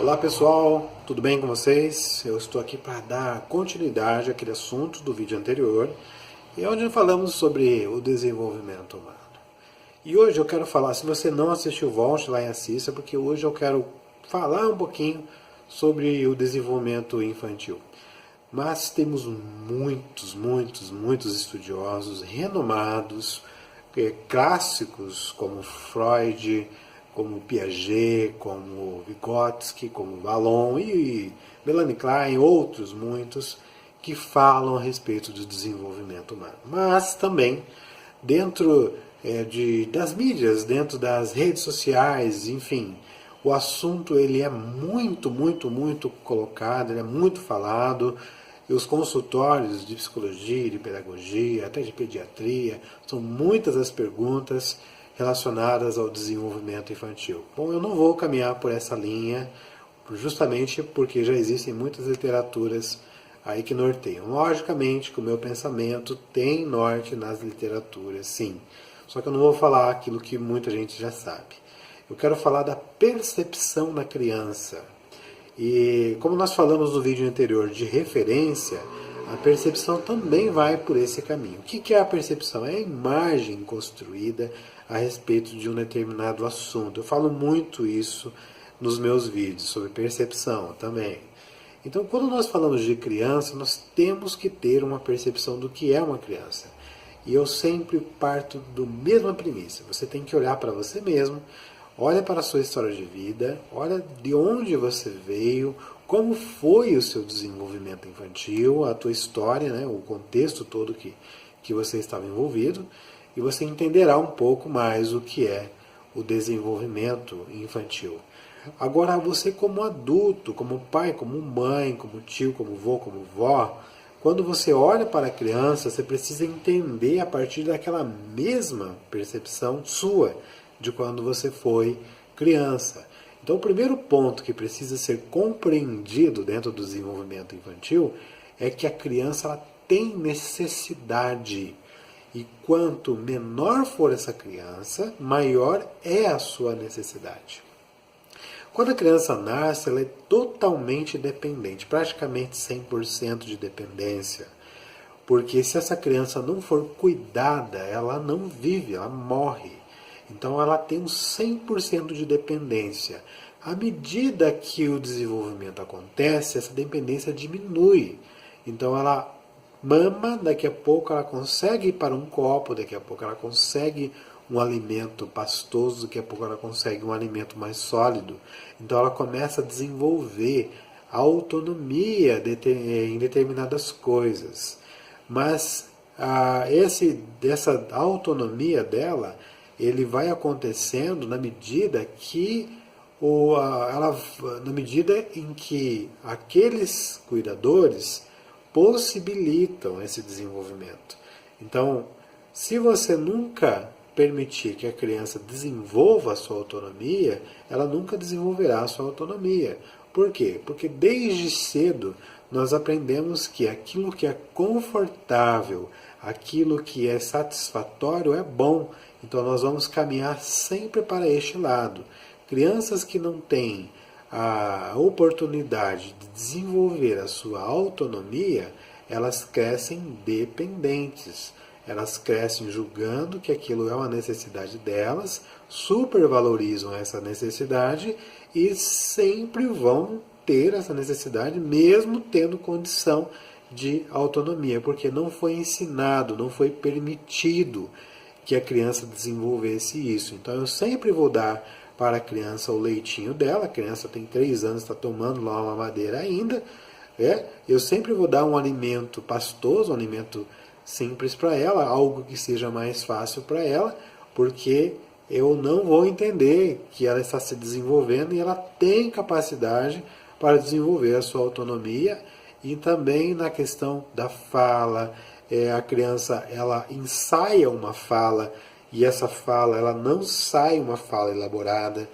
Olá pessoal, tudo bem com vocês? Eu estou aqui para dar continuidade àquele assunto do vídeo anterior, e onde falamos sobre o desenvolvimento humano. E hoje eu quero falar, se você não assistiu, volte lá e assista, porque hoje eu quero falar um pouquinho sobre o desenvolvimento infantil. Mas temos muitos estudiosos renomados, clássicos como Freud, como Piaget, como Vygotsky, como Vallon e Melanie Klein, outros muitos, que falam a respeito do desenvolvimento humano. Mas também dentro das mídias, dentro das redes sociais, enfim, o assunto ele é muito colocado, ele é muito falado. E os consultórios de psicologia, de pedagogia, até de pediatria, são muitas as perguntas relacionadas ao desenvolvimento infantil. Bom, eu não vou caminhar por essa linha, justamente porque já existem muitas literaturas aí que norteiam. Logicamente que o meu pensamento tem norte nas literaturas, sim. Só que eu não vou falar aquilo que muita gente já sabe. Eu quero falar da percepção da criança. E como nós falamos no vídeo anterior de referência, a percepção também vai por esse caminho. O que é a percepção? É a imagem construída a respeito de um determinado assunto. Eu falo muito isso nos meus vídeos, sobre percepção também. Então, quando nós falamos de criança, nós temos que ter uma percepção do que é uma criança. E eu sempre parto do mesma premissa. Você tem que olhar para você mesmo, olha para a sua história de vida, olha de onde você veio, como foi o seu desenvolvimento infantil, a tua história, né, o contexto todo que você estava envolvido, e você entenderá um pouco mais o que é o desenvolvimento infantil. Agora, você como adulto, como pai, como mãe, como tio, como vô, como vó, quando você olha para a criança, você precisa entender a partir daquela mesma percepção sua de quando você foi criança. Então, o primeiro ponto que precisa ser compreendido dentro do desenvolvimento infantil é que a criança ela tem necessidade. E quanto menor for essa criança, maior é a sua necessidade. Quando a criança nasce, ela é totalmente dependente, praticamente 100% de dependência. Porque se essa criança não for cuidada, ela não vive, ela morre. Então ela tem um 100% de dependência. À medida que o desenvolvimento acontece, essa dependência diminui. Então ela mama, daqui a pouco ela consegue ir para um copo, daqui a pouco ela consegue um alimento pastoso, daqui a pouco ela consegue um alimento mais sólido. Então ela começa a desenvolver autonomia em determinadas coisas. Mas essa autonomia dela, ele vai acontecendo na medida na medida em que aqueles cuidadores possibilitam esse desenvolvimento. Então, se você nunca permitir que a criança desenvolva a sua autonomia, ela nunca desenvolverá a sua autonomia. Por quê? Porque desde cedo nós aprendemos que aquilo que é confortável, aquilo que é satisfatório é bom. Então nós vamos caminhar sempre para este lado. Crianças que não têm a oportunidade de desenvolver a sua autonomia, elas crescem dependentes. Elas crescem julgando que aquilo é uma necessidade delas, supervalorizam essa necessidade e sempre vão ter essa necessidade, mesmo tendo condição de autonomia, porque não foi ensinado, não foi permitido que a criança desenvolvesse isso. Então eu sempre vou dar para a criança o leitinho dela, a criança tem 3 anos, está tomando lá uma mamadeira ainda, eu sempre vou dar um alimento pastoso, um alimento simples para ela, algo que seja mais fácil para ela, porque eu não vou entender que ela está se desenvolvendo e ela tem capacidade para desenvolver a sua autonomia. E também na questão da fala, a criança ela ensaia uma fala e essa fala ela não sai uma fala elaborada.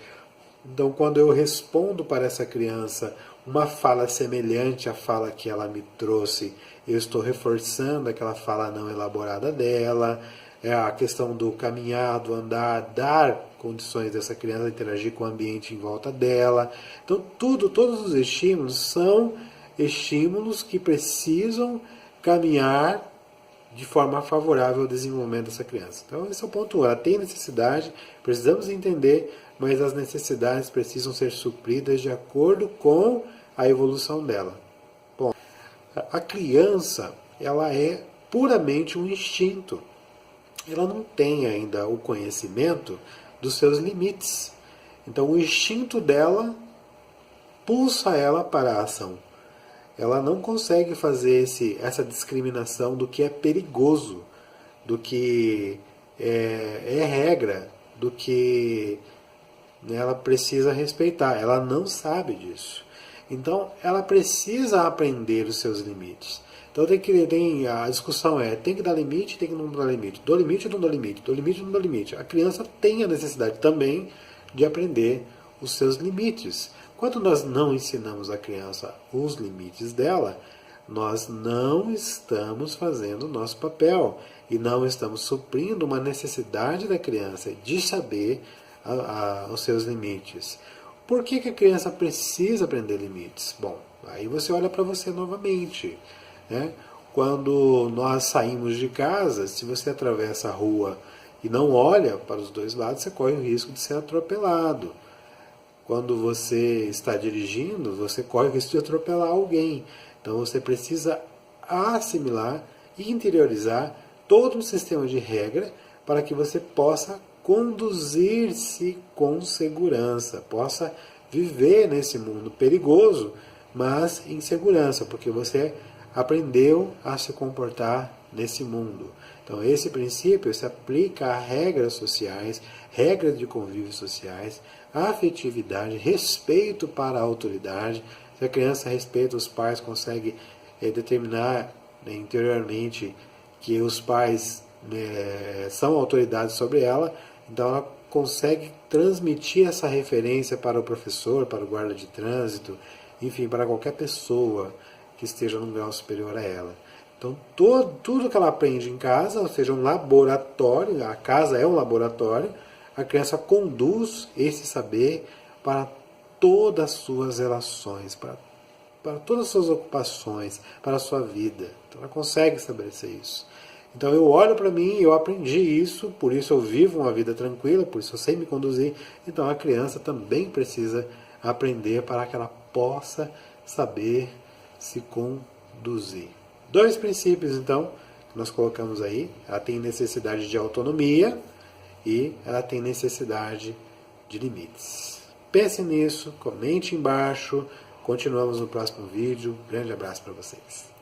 Então, quando eu respondo para essa criança uma fala semelhante à fala que ela me trouxe, eu estou reforçando aquela fala não elaborada dela. a questão do caminhar, do andar, dar condições dessa criança interagir com o ambiente em volta dela. Então, todos os estímulos são estímulos que precisam caminhar de forma favorável ao desenvolvimento dessa criança. Então, esse é o ponto 1. Ela tem necessidade, precisamos entender, mas as necessidades precisam ser supridas de acordo com a evolução dela. Bom, a criança, ela é puramente um instinto. Ela não tem ainda o conhecimento dos seus limites. Então, o instinto dela pulsa ela para a ação. Ela não consegue fazer essa discriminação do que é perigoso, do que é regra, do que ela precisa respeitar. Ela não sabe disso. Então, ela precisa aprender os seus limites. Então, a discussão tem que dar limite, tem que não dar limite. Dou limite ou não dou limite? Dou limite ou não dou limite? A criança tem a necessidade também de aprender os seus limites. Quando nós não ensinamos a criança os limites dela, nós não estamos fazendo o nosso papel e não estamos suprindo uma necessidade da criança de saber os seus limites. Por que a criança precisa aprender limites? Bom, aí você olha para você novamente. Né? Quando nós saímos de casa, se você atravessa a rua e não olha para os dois lados, você corre o risco de ser atropelado. Quando você está dirigindo, você corre o risco de atropelar alguém. Então você precisa assimilar e interiorizar todo um sistema de regra para que você possa conduzir-se com segurança, possa viver nesse mundo perigoso, mas em segurança, porque você aprendeu a se comportar nesse mundo. Então esse princípio se aplica a regras sociais, regras de convívio sociais, afetividade, respeito para a autoridade. Se a criança respeita os pais, consegue determinar interiormente que os pais são autoridades sobre ela, então ela consegue transmitir essa referência para o professor, para o guarda de trânsito, enfim, para qualquer pessoa que esteja num grau superior a ela. Então, tudo que ela aprende em casa, ou seja, um laboratório, a casa é um laboratório, a criança conduz esse saber para todas as suas relações, para todas as suas ocupações, para a sua vida. Então, ela consegue estabelecer isso. Então, eu olho para mim, eu aprendi isso, por isso eu vivo uma vida tranquila, por isso eu sei me conduzir. Então, a criança também precisa aprender para que ela possa saber se conduzir. 2 princípios, então, que nós colocamos aí. Ela tem necessidade de autonomia e ela tem necessidade de limites. Pense nisso, comente embaixo. Continuamos no próximo vídeo. Grande abraço para vocês.